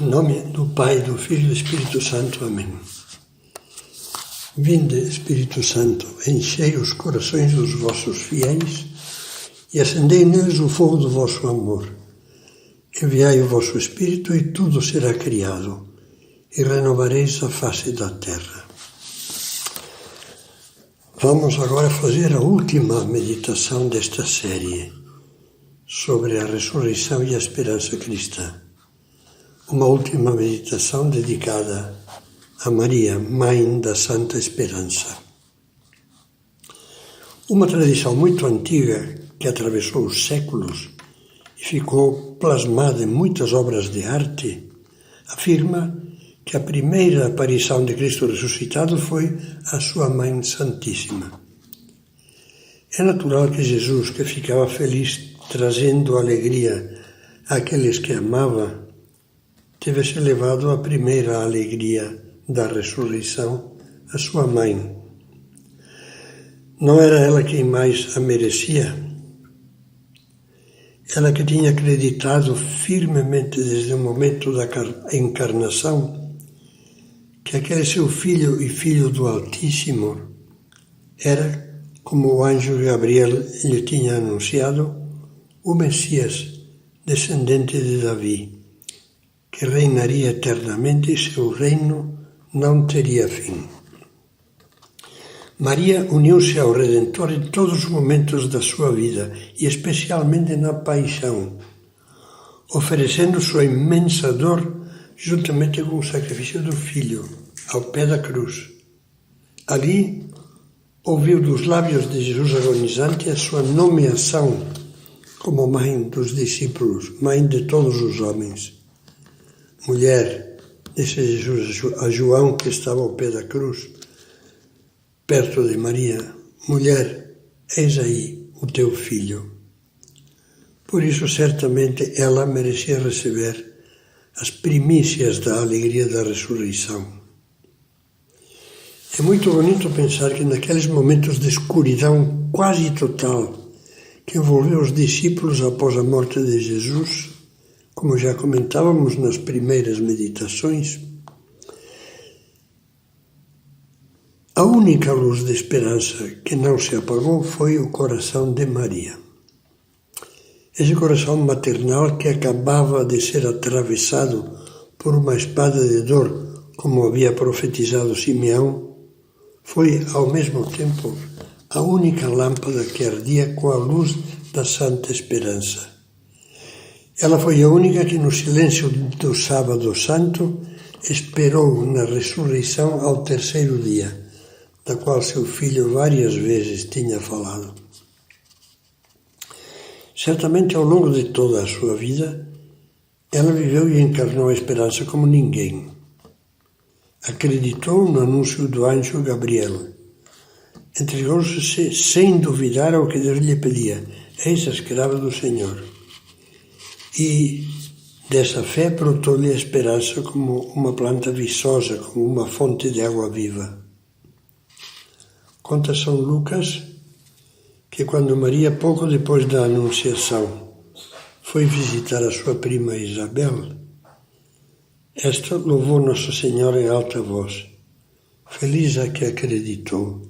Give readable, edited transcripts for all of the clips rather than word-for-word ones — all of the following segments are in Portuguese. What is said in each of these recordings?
nome do Pai, do Filho e do Espírito Santo. Amém. Vinde, Espírito Santo, enchei os corações dos vossos fiéis e acendei neles o fogo do vosso amor. Enviai o vosso Espírito e tudo será criado, e renovareis a face da terra. Vamos agora fazer a última meditação desta série sobre a ressurreição e a esperança cristã. Uma última meditação dedicada a Maria, Mãe da Santa Esperança. Uma tradição muito antiga que atravessou os séculos e ficou plasmada em muitas obras de arte, afirma que a primeira aparição de Cristo ressuscitado foi a sua Mãe Santíssima. É natural que Jesus, que ficava feliz trazendo alegria àqueles que amava, tivesse levado a primeira alegria da ressurreição à sua mãe. Não era ela quem mais a merecia? Ela que tinha acreditado firmemente desde o momento da encarnação que aquele seu filho e filho do Altíssimo era, como o anjo Gabriel lhe tinha anunciado, o Messias, descendente de Davi, que reinaria eternamente e seu reino não teria fim. Maria uniu-se ao Redentor em todos os momentos da sua vida e especialmente na paixão, oferecendo sua imensa dor juntamente com o sacrifício do Filho, ao pé da cruz. Ali, ouviu dos lábios de Jesus agonizante a sua nomeação como mãe dos discípulos, mãe de todos os homens. Mulher, disse Jesus a João, que estava ao pé da cruz, perto de Maria, mulher, eis aí o teu filho. Por isso, certamente, ela merecia receber as primícias da alegria da ressurreição. É muito bonito pensar que naqueles momentos de escuridão quase total que envolveu os discípulos após a morte de Jesus, como já comentávamos nas primeiras meditações, a única luz de esperança que não se apagou foi o coração de Maria. Esse coração maternal que acabava de ser atravessado por uma espada de dor, como havia profetizado Simeão, foi ao mesmo tempo a única lâmpada que ardia com a luz da Santa Esperança. Ela foi a única que no silêncio do Sábado Santo esperou na ressurreição ao terceiro dia, da qual seu filho várias vezes tinha falado. Certamente ao longo de toda a sua vida, ela viveu e encarnou a esperança como ninguém. Acreditou no anúncio do anjo Gabriel. Entregou-se sem duvidar ao que Deus lhe pedia. Eis a escrava do Senhor. E dessa fé brotou-lhe a esperança como uma planta viçosa, como uma fonte de água viva. Conta São Lucas que quando Maria, pouco depois da Anunciação, foi visitar a sua prima Isabel, esta louvou Nossa Senhora em alta voz. Feliz a que acreditou,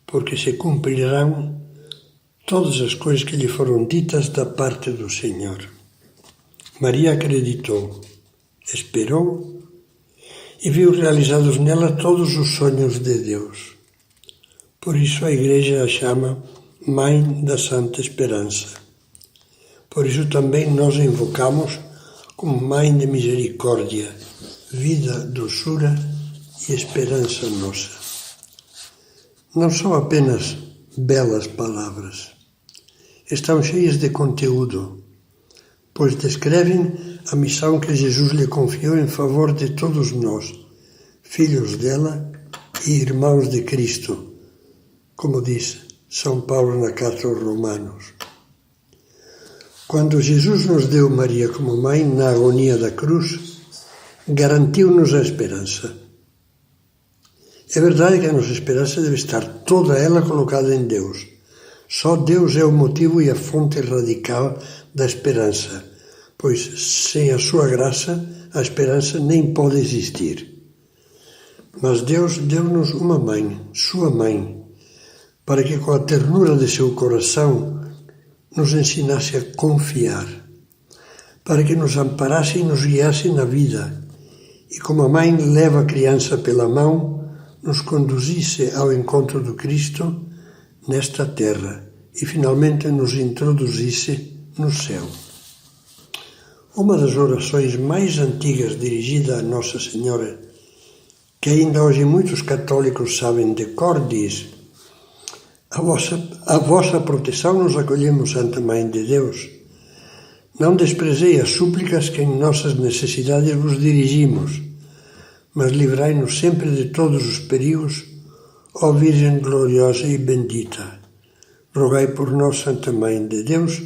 porque se cumprirão todas as coisas que lhe foram ditas da parte do Senhor. Maria acreditou, esperou e viu realizados nela todos os sonhos de Deus. Por isso a Igreja a chama Mãe da Santa Esperança. Por isso também nós a invocamos como Mãe de Misericórdia, vida, doçura e esperança nossa. Não são apenas belas palavras, estão cheias de conteúdo, pois descrevem a missão que Jesus lhe confiou em favor de todos nós, filhos dela e irmãos de Cristo, como diz São Paulo na carta aos Romanos. Quando Jesus nos deu Maria como mãe na agonia da cruz, garantiu-nos a esperança. É verdade que a nossa esperança deve estar toda ela colocada em Deus. Só Deus é o motivo e a fonte radical da esperança, pois sem a sua graça a esperança nem pode existir. Mas Deus deu-nos uma mãe, sua mãe, para que com a ternura de seu coração nos ensinasse a confiar, para que nos amparasse e nos guiasse na vida, e como a mãe leva a criança pela mão, nos conduzisse ao encontro do Cristo nesta terra e finalmente nos introduzisse no céu. Uma das orações mais antigas dirigida a Nossa Senhora, que ainda hoje muitos católicos sabem de cor, diz: a vossa proteção nos acolhemos, Santa Mãe de Deus. Não desprezei as súplicas que em nossas necessidades vos dirigimos, mas livrai-nos sempre de todos os perigos, ó Virgem gloriosa e bendita. Rogai por nós, Santa Mãe de Deus,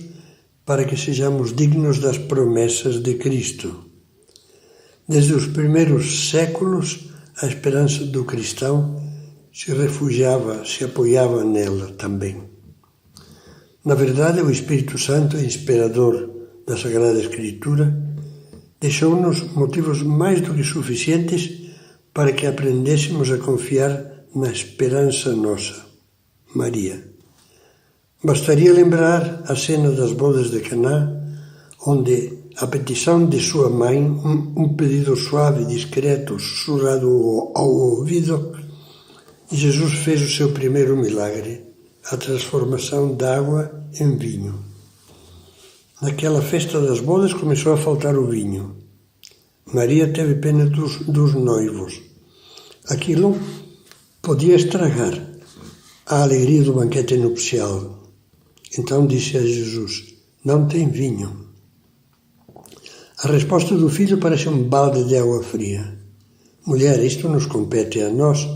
para que sejamos dignos das promessas de Cristo. Desde os primeiros séculos, a esperança do cristão se refugiava, se apoiava nela também. Na verdade, o Espírito Santo, inspirador da Sagrada Escritura, deixou-nos motivos mais do que suficientes para que aprendêssemos a confiar na esperança nossa, Maria. Bastaria lembrar a cena das bodas de Caná, onde, a petição de sua mãe, um pedido suave, discreto, sussurrado ao ouvido, Jesus fez o seu primeiro milagre, a transformação da água em vinho. Naquela festa das bodas começou a faltar o vinho. Maria teve pena dos noivos. Aquilo podia estragar a alegria do banquete nupcial. Então disse a Jesus: não tem vinho. A resposta do filho parece um balde de água fria. Mulher, isto nos compete a nós.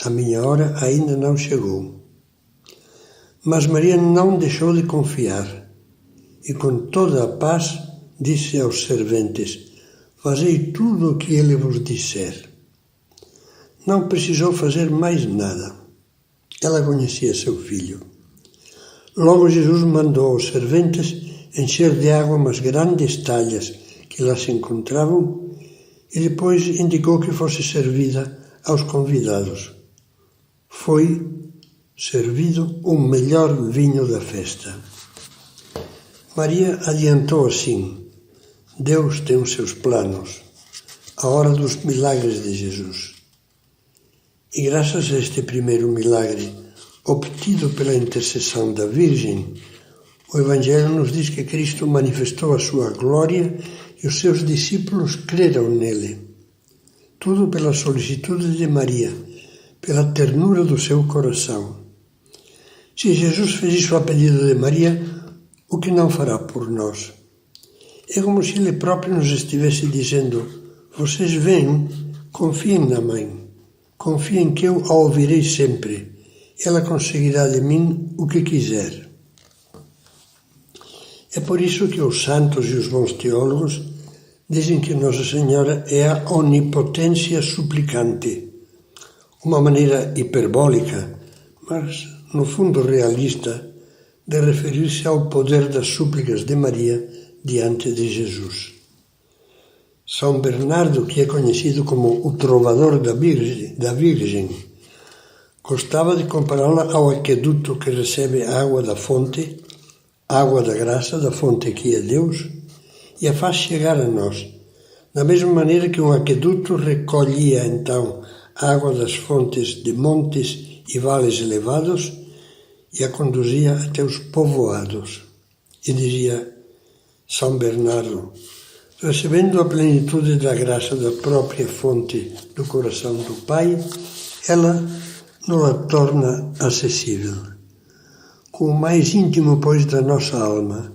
A minha hora ainda não chegou. Mas Maria não deixou de confiar e com toda a paz disse aos serventes: fazei tudo o que ele vos disser. Não precisou fazer mais nada. Ela conhecia seu filho. Logo Jesus mandou aos serventes encher de água umas grandes talhas que lá se encontravam e depois indicou que fosse servida aos convidados. Foi servido o melhor vinho da festa. Maria adiantou assim: Deus tem os seus planos, a hora dos milagres de Jesus. E graças a este primeiro milagre, obtido pela intercessão da Virgem, o Evangelho nos diz que Cristo manifestou a sua glória e os seus discípulos creram nele. Tudo pela solicitude de Maria, pela ternura do seu coração. Se Jesus fez isso a pedido de Maria, o que não fará por nós? É como se Ele próprio nos estivesse dizendo: vocês vêm, confiem na Mãe, confiem que eu a ouvirei sempre, ela conseguirá de mim o que quiser. É por isso que os santos e os bons teólogos dizem que Nossa Senhora é a onipotência suplicante, uma maneira hiperbólica, mas no fundo realista, de referir-se ao poder das súplicas de Maria diante de Jesus. São Bernardo, que é conhecido como o trovador da Virgem, gostava de compará-la ao aqueduto que recebe a água da fonte, água da graça, da fonte que é Deus, e a faz chegar a nós, da mesma maneira que um aqueduto recolhia então a água das fontes de montes e vales elevados e a conduzia até os povoados. E dizia São Bernardo: recebendo a plenitude da graça da própria fonte do coração do Pai, ela nos a torna acessível. Com o mais íntimo, pois, da nossa alma,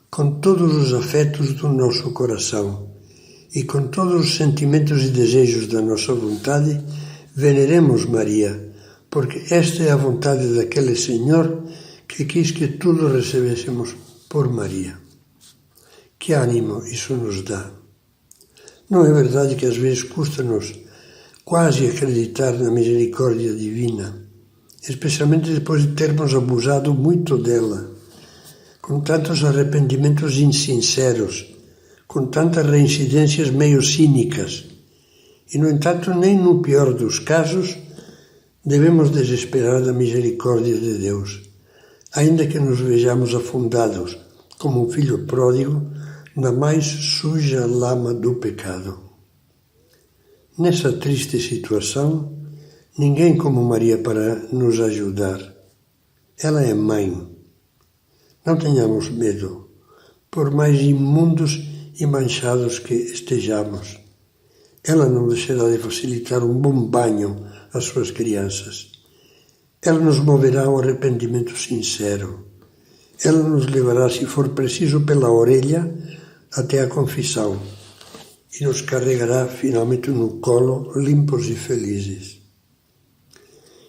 com todos os afetos do nosso coração e com todos os sentimentos e desejos da nossa vontade, veneremos Maria, porque esta é a vontade daquele Senhor que quis que tudo recebêssemos por Maria. Que ânimo isso nos dá! Não é verdade que às vezes custa-nos quase acreditar na misericórdia divina, especialmente depois de termos abusado muito dela, com tantos arrependimentos insinceros, com tantas reincidências meio cínicas. E, no entanto, nem no pior dos casos, devemos desesperar da misericórdia de Deus, ainda que nos vejamos afundados, como um filho pródigo, na mais suja lama do pecado. Nessa triste situação, ninguém como Maria para nos ajudar. Ela é mãe. Não tenhamos medo, por mais imundos e manchados que estejamos. Ela não deixará de facilitar um bom banho às suas crianças. Ela nos moverá ao arrependimento sincero. Ela nos levará, se for preciso, pela orelha até a confissão e nos carregará finalmente no colo, limpos e felizes.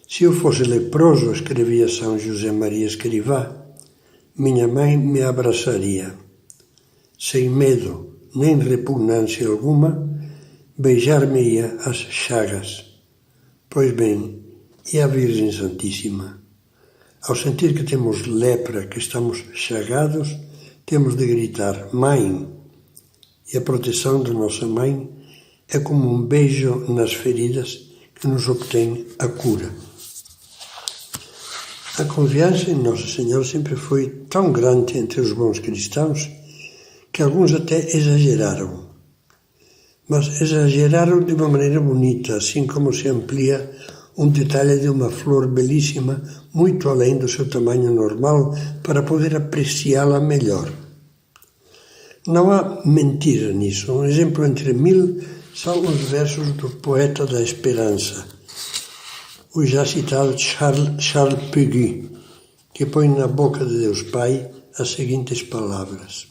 Se eu fosse leproso, escrevia São José Maria Escrivá, minha mãe me abraçaria. Sem medo nem repugnância alguma, beijar-me-ia as chagas. Pois bem, e a Virgem Santíssima? Ao sentir que temos lepra, que estamos chagados, temos de gritar, Mãe! E a proteção de nossa Mãe é como um beijo nas feridas que nos obtém a cura. A confiança em Nossa Senhora sempre foi tão grande entre os bons cristãos que alguns até exageraram. Mas exageraram de uma maneira bonita, assim como se amplia um detalhe de uma flor belíssima muito além do seu tamanho normal para poder apreciá-la melhor. Não há mentira nisso. Um exemplo entre mil são os versos do poeta da Esperança, o já citado Charles Péguy, que põe na boca de Deus Pai as seguintes palavras.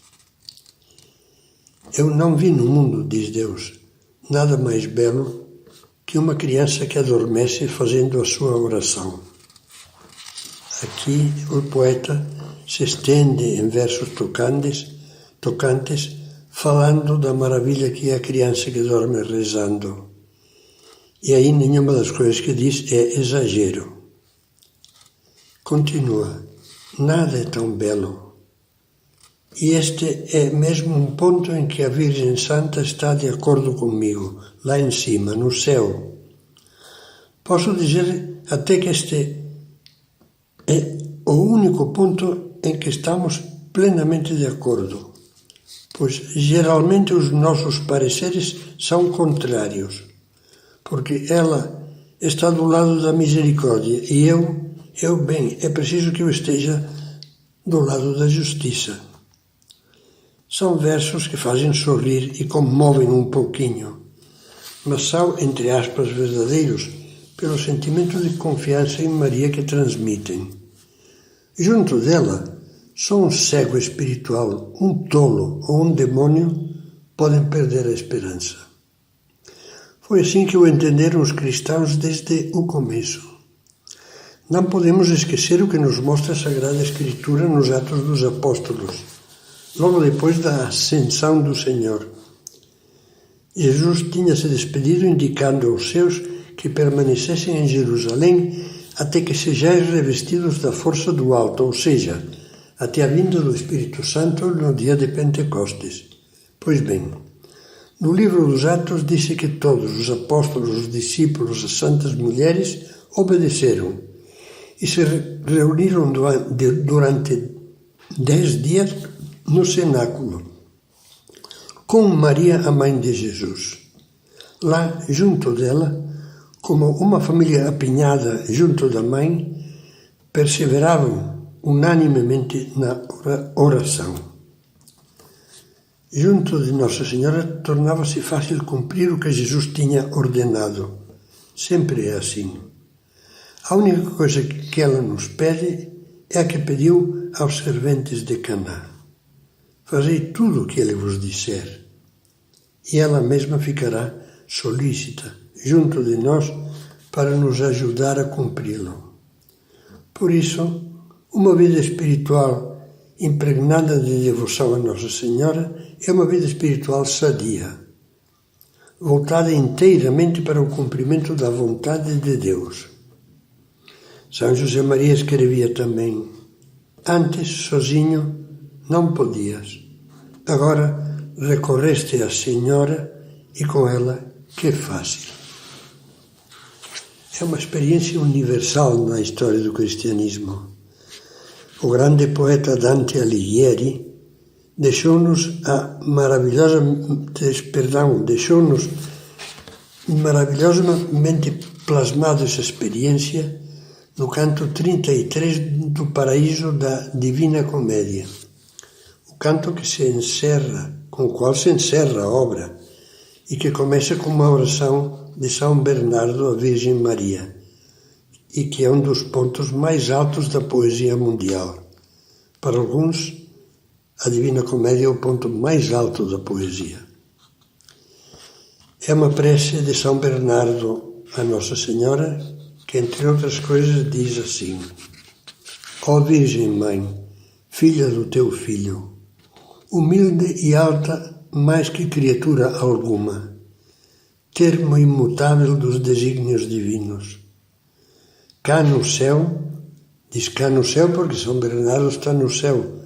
Eu não vi no mundo, diz Deus, nada mais belo que uma criança que adormece fazendo a sua oração. Aqui o poeta se estende em versos tocantes, falando da maravilha que é a criança que dorme rezando. E aí nenhuma das coisas que diz é exagero. Continua, nada é tão belo. E este é mesmo um ponto em que a Virgem Santa está de acordo comigo, lá em cima, no céu. Posso dizer até que este é o único ponto em que estamos plenamente de acordo, pois geralmente os nossos pareceres são contrários, porque ela está do lado da misericórdia e bem, é preciso que eu esteja do lado da justiça. São versos que fazem sorrir e comovem um pouquinho, mas são, entre aspas, verdadeiros pelo sentimento de confiança em Maria que transmitem. Junto dela, só um cego espiritual, um tolo ou um demônio podem perder a esperança. Foi assim que o entenderam os cristãos desde o começo. Não podemos esquecer o que nos mostra a Sagrada Escritura nos Atos dos Apóstolos, logo depois da ascensão do Senhor. Jesus tinha se despedido indicando aos seus que permanecessem em Jerusalém até que sejais revestidos da força do alto, ou seja, até a vinda do Espírito Santo no dia de Pentecostes. Pois bem, no livro dos Atos disse que todos os apóstolos, os discípulos, as santas mulheres obedeceram e se reuniram durante 10 dias no cenáculo, com Maria, a mãe de Jesus. Lá, junto dela, como uma família apinhada junto da mãe, perseveravam unanimemente na oração. Junto de Nossa Senhora tornava-se fácil cumprir o que Jesus tinha ordenado. Sempre é assim. A única coisa que ela nos pede é a que pediu aos serventes de Caná. Fazei tudo o que ele vos disser. E ela mesma ficará solícita junto de nós para nos ajudar a cumpri-lo. Por isso, uma vida espiritual impregnada de devoção a Nossa Senhora é uma vida espiritual sadia, voltada inteiramente para o cumprimento da vontade de Deus. São José Maria escrevia também: antes, sozinho, não podias. Agora, recorreste à Senhora e com ela que fácil. É uma experiência universal na história do cristianismo. O grande poeta Dante Alighieri deixou-nos maravilhosamente plasmado essa experiência no canto 33 do Paraíso da Divina Comédia, o canto com o qual se encerra a obra e que começa com uma oração de São Bernardo à Virgem Maria e que é um dos pontos mais altos da poesia mundial. Para alguns, a Divina Comédia é o ponto mais alto da poesia. É uma prece de São Bernardo a Nossa Senhora que, entre outras coisas, diz assim: Ó Virgem Mãe, filha do teu Filho, humilde e alta mais que criatura alguma, termo imutável dos desígnios divinos. Cá no céu, diz cá no céu porque São Bernardo está no céu,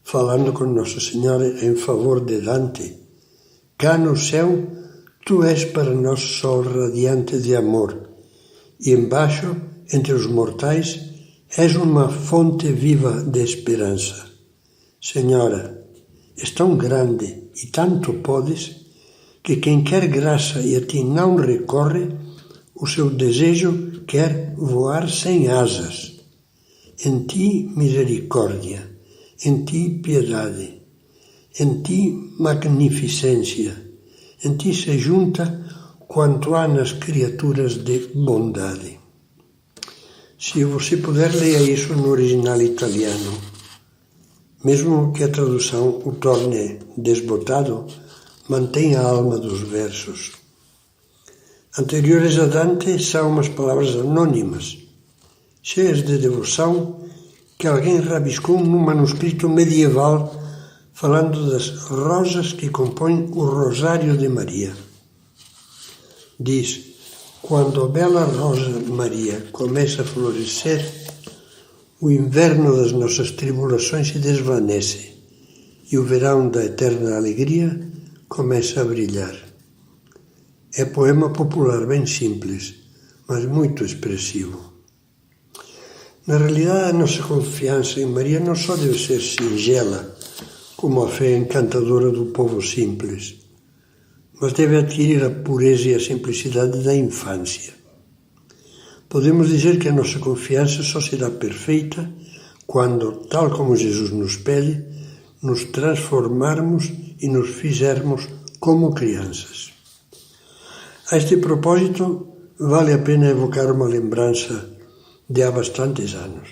falando com Nossa Senhora em favor de Dante. Cá no céu, tu és para nós sol radiante de amor, e embaixo, entre os mortais, és uma fonte viva de esperança. Senhora, és tão grande e tanto podes, que quem quer graça e a ti não recorre, o seu desejo quer voar sem asas. Em ti, misericórdia, em ti, piedade, em ti, magnificência, em ti se junta quanto há nas criaturas de bondade. Se você puder, leia isso no original italiano. Mesmo que a tradução o torne desbotado, mantenha a alma dos versos. Anteriores a Dante são umas palavras anônimas, cheias de devoção, que alguém rabiscou num manuscrito medieval falando das rosas que compõem o Rosário de Maria. Diz: quando a bela rosa Maria começa a florescer, o inverno das nossas tribulações se desvanece e o verão da eterna alegria começa a brilhar. É poema popular bem simples, mas muito expressivo. Na realidade, a nossa confiança em Maria não só deve ser singela, como a fé encantadora do povo simples, mas deve adquirir a pureza e a simplicidade da infância. Podemos dizer que a nossa confiança só será perfeita quando, tal como Jesus nos pede, nos transformarmos e nos fizermos como crianças. A este propósito, vale a pena evocar uma lembrança de há bastantes anos.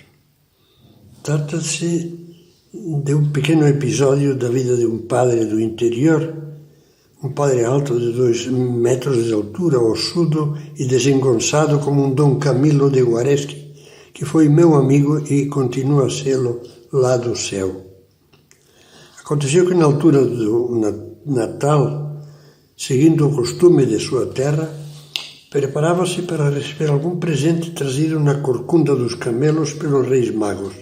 Trata-se de um pequeno episódio da vida de um padre do interior, um padre alto de 2 metros de altura, ossudo e desengonçado como um Dom Camilo de Guareschi, que foi meu amigo e continua a sê-lo lá do céu. Aconteceu que na altura do Natal, seguindo o costume de sua terra, preparava-se para receber algum presente trazido na corcunda dos camelos pelos Reis Magos.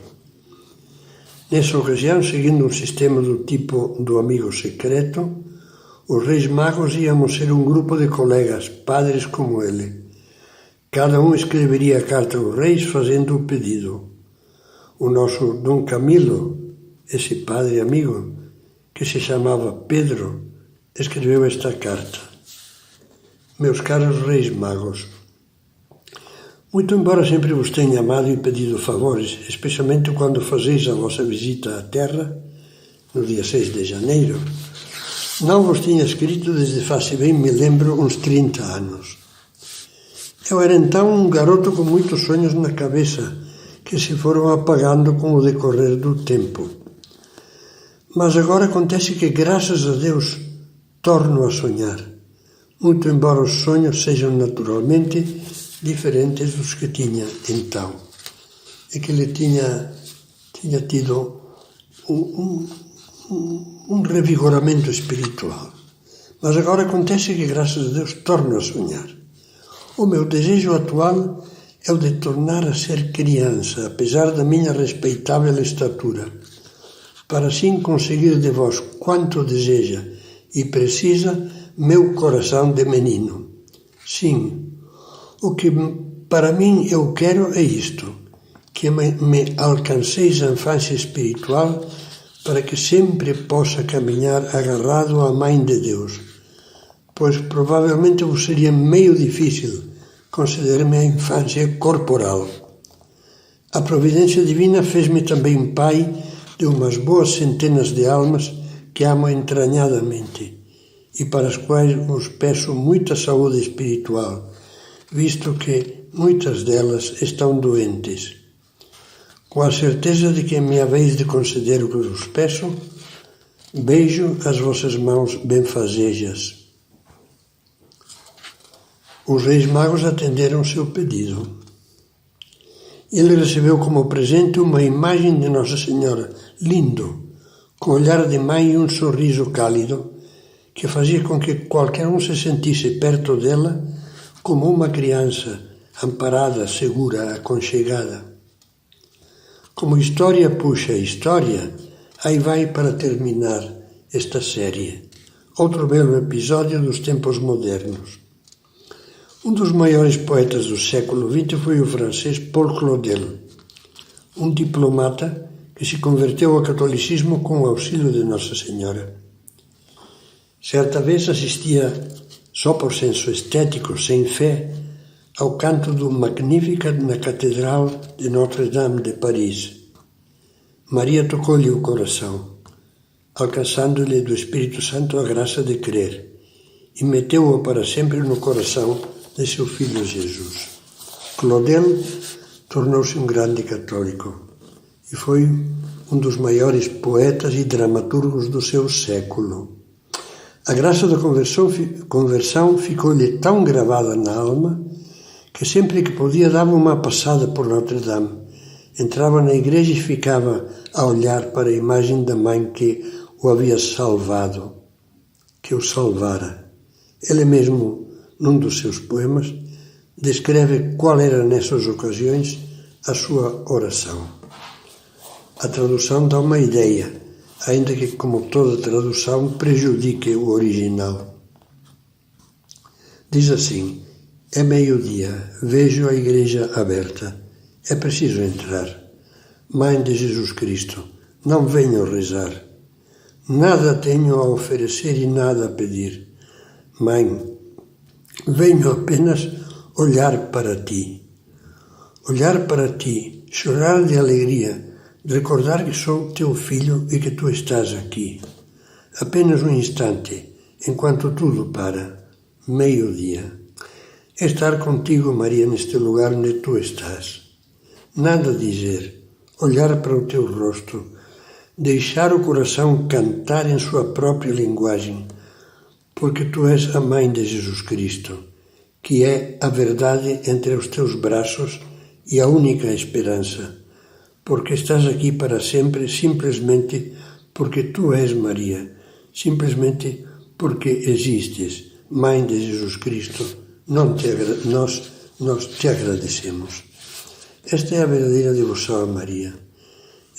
Nessa ocasião, seguindo um sistema do tipo do amigo secreto, os Reis Magos íamos ser um grupo de colegas, padres como ele. Cada um escreveria a carta aos reis fazendo o pedido. O nosso Dom Camilo, esse padre amigo, que se chamava Pedro, escreveu esta carta. Meus caros Reis Magos, muito embora sempre vos tenha amado e pedido favores, especialmente quando fazeis a vossa visita à terra, no dia 6 de janeiro, não vos tinha escrito desde faz bem me lembro uns 30 anos. Eu era então um garoto com muitos sonhos na cabeça, que se foram apagando com o decorrer do tempo. Mas agora acontece que, graças a Deus, torno a sonhar, muito embora os sonhos sejam naturalmente diferentes dos que tinha então. É que ele tinha tido um revigoramento espiritual. Mas agora acontece que, graças a Deus, torno a sonhar. O meu desejo atual é o de tornar a ser criança, apesar da minha respeitável estatura, para assim conseguir de vós quanto deseja e precisa meu coração de menino. Sim, o que para mim eu quero é isto, que me alcanceis a infância espiritual para que sempre possa caminhar agarrado à Mãe de Deus, pois provavelmente vos seria meio difícil conceder-me a infância corporal. A providência divina fez-me também pai de umas boas centenas de almas que amo entranhadamente e para as quais vos peço muita saúde espiritual, visto que muitas delas estão doentes. Com a certeza de que me haveis de conceder o que vos peço, beijo as vossas mãos benfazejas. Os Reis Magos atenderam seu pedido. Ele recebeu como presente uma imagem de Nossa Senhora, lindo, com olhar de mãe e um sorriso cálido, que fazia com que qualquer um se sentisse perto dela como uma criança, amparada, segura, aconchegada. Como história puxa história, aí vai para terminar esta série. Outro belo episódio dos tempos modernos. Um dos maiores poetas do século XX foi o francês Paul Claudel, um diplomata que se converteu ao catolicismo com o auxílio de Nossa Senhora. Certa vez assistia, só por senso estético, sem fé, ao canto do Magnificat na Catedral de Notre-Dame de Paris. Maria tocou-lhe o coração, alcançando-lhe do Espírito Santo a graça de crer, e meteu-o para sempre no coração de seu filho Jesus. Claudel tornou-se um grande católico e foi um dos maiores poetas e dramaturgos do seu século. A graça da conversão ficou-lhe tão gravada na alma que sempre que podia dava uma passada por Notre-Dame, entrava na igreja e ficava a olhar para a imagem da mãe que o havia salvado, que o salvara. Ele mesmo, num dos seus poemas, descreve qual era nessas ocasiões a sua oração. A tradução dá uma ideia, ainda que, como toda tradução, prejudique o original. Diz assim: é meio-dia, vejo a igreja aberta. É preciso entrar. Mãe de Jesus Cristo, não venho rezar. Nada tenho a oferecer e nada a pedir. Mãe, venho apenas olhar para ti. Olhar para ti, chorar de alegria, de recordar que sou teu filho e que tu estás aqui. Apenas um instante, enquanto tudo para. Meio-dia. Estar contigo, Maria, neste lugar onde tu estás. Nada dizer, olhar para o teu rosto, deixar o coração cantar em sua própria linguagem, porque tu és a Mãe de Jesus Cristo, que é a verdade entre os teus braços e a única esperança, porque estás aqui para sempre, simplesmente porque tu és Maria, simplesmente porque existes, Mãe de Jesus Cristo. Nós te agradecemos. Esta é a verdadeira devoção a Maria.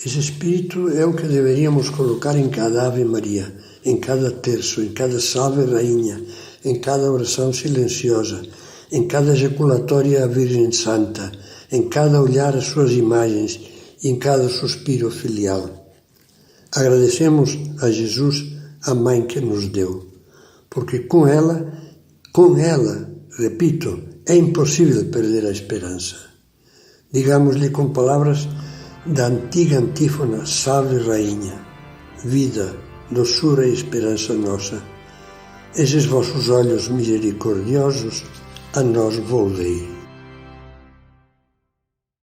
Esse espírito é o que deveríamos colocar em cada Ave Maria, em cada terço, em cada Salve Rainha, em cada oração silenciosa, em cada ejaculatória à Virgem Santa, em cada olhar às suas imagens e em cada suspiro filial. Agradecemos a Jesus a Mãe que nos deu, porque com ela, repito, é impossível perder a esperança. Digamos-lhe com palavras da antiga antífona Salve Rainha, vida, doçura e esperança nossa. Esses vossos olhos misericordiosos a nós volvei.